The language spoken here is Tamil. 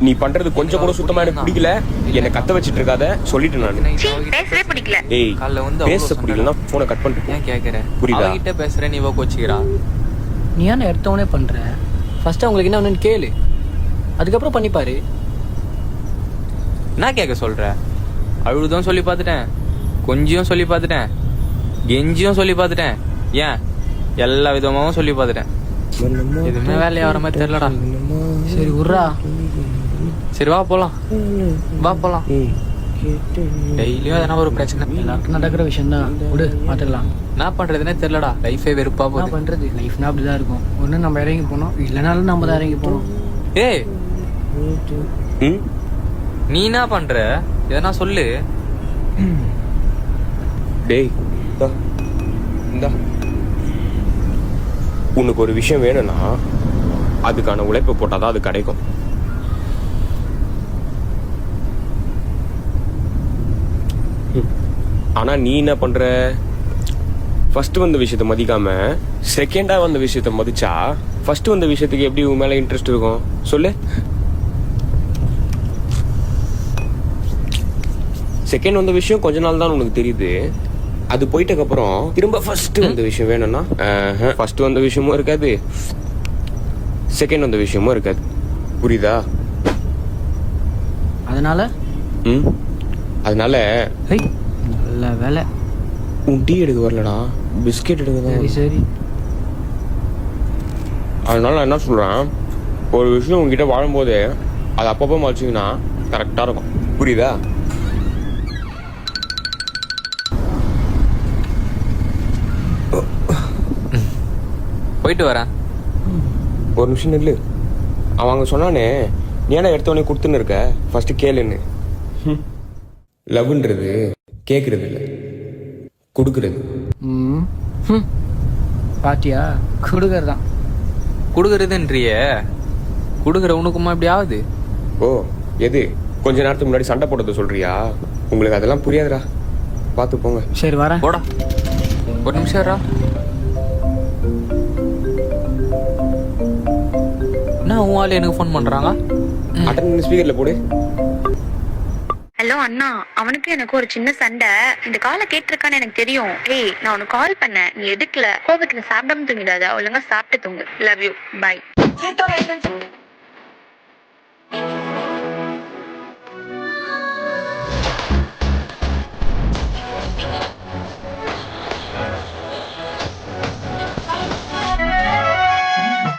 நீ பண்றது கொஞ்சம் கூட சுத்தமா எனக்கு பிடிக்கல. என்ன கத்த வச்சிட்டு இருக்காத, சொல்லிட்டு நான் பேசவே பிடிக்கல. ஏய் பேச பிடிக்கலன்னா போனை கட் பண்ணிட்டு ஏன் கேக்குற? புரியுதா? அவகிட்ட பேசுற நீ கோச்சிக்கிறா. நீ ஏன் எடுத்தவனே பண்ற? ஃபர்ஸ்ட் அவங்களுக்கு என்ன வேணும்னு கேளு, அதுக்கப்புறம் பண்ணிப்பாரு. என்ன கேட்க சொல்ற? அழுதும் சொல்லி பார்த்துட்டேன், கொஞ்சியும் சொல்லி பார்த்துட்டேன், கெஞ்சியும் சொல்லி பார்த்துட்டேன், ஏன் எல்லா விதமாவும் சொல்லி பார்த்துட்டேன். எதுவுமே வேலையாகிற மாதிரி தெரியலடா. சரி விட்றா. சரி வா போலாம், வா போலாம். டெய்லியும் எதனா ஒரு பிரச்சனை. எல்லாருக்கும் நடக்கிற விஷயம் தான், விடு பார்த்துக்கலாம். என்ன பண்றதுன்னே தெரியலடா. லைஃபே வெறுப்பா என்ன போகுது. பண்றது? லைஃப்னா அப்படிதான் இருக்கும். ஒன்று நம்ம இறங்கி போனோம், இல்லைனாலும் நம்ம தான் இறங்கி போனோம். ஏய் நீ என்ன பண்ற? எதனா சொல்லு. டேய் இந்தா, உனக்கு ஒரு விஷயம் வேணும்னா அதுக்கான உழைப்பு போட்டாதான் அது கிடைக்கும். ஆனா நீ என்ன பண்ற? ஃபர்ஸ்ட் வந்த விஷயத்த மதிக்காம செகண்டா வந்த விஷயத்த மதிச்சா ஃபர்ஸ்ட் வந்த விஷயத்துக்கு எப்படி உன் மேல இன்ட்ரெஸ்ட் இருக்கும் சொல்லு? செகண்ட் வந்த விஷயம் கொஞ்ச நாள் தான் உனக்கு தெரியுது. அது போயிட்டக்கு அப்புறம் திரும்ப ஃபர்ஸ்ட் வந்த விஷயம் வேணும்னா ஃபர்ஸ்ட் வந்த விஷயமும் இருக்காது, செகண்ட் வந்த விஷயமும் இருக்காது. புரியுதா? அதனால அதனால நல்ல வேலை உன் டீ எடுக்க வரலடா, பிஸ்கெட் எடுக்க தான். சரி சரி. அதனால நான் என்ன சொல்றேன், ஒரு விஷயம் உங்ககிட்ட வாழும்போது அது அப்பப்போ மதிச்சிங்கன்னா கரெக்டா இருக்கும். புரியுதா? போயிட்டு வரேன். ஒரு நிமிஷம் நில்லு. அவங்க சொன்னானே நீ ஏன்னா எடுத்தவொடனே கொடுத்துன்னு இருக்க, ஃபர்ஸ்ட் கேளுன்னு. லவ்ன்றது கேட்கறது இல்லை, கொடுக்கறது. பாத்தியா? கொடுக்கறது தான். கொடுக்கறதுன்றிய கொடுக்குற உனக்குமா இப்படி ஆகுது? ஓ எது கொஞ்ச நேரத்துக்கு முன்னாடி சண்டை போட்டதை சொல்றியா? உங்களுக்கு அதெல்லாம் புரியாதுடா, பார்த்து போங்க. சரி வரேன். போடா. ஒரு நிமிஷம். என்ன உன் ஆளு எனக்கு ஃபோன் பண்றாங்க? அட்டன் ஸ்பீக்கர்ல போடு. ஹலோ அண்ணா, அவனுக்கு எனக்கு ஒரு சின்ன சண்டை. இந்த காலை கேட்டிருக்கான்னு எனக்கு தெரியும். ஏய் நான் உனக்கு கால் பண்ணேன், நீ எடுக்கல. கோபத்துல சாப்பிடாம தூங்கிடாத, ஒழுங்கா சாப்பிட்டு தூங்கு. Love you, by.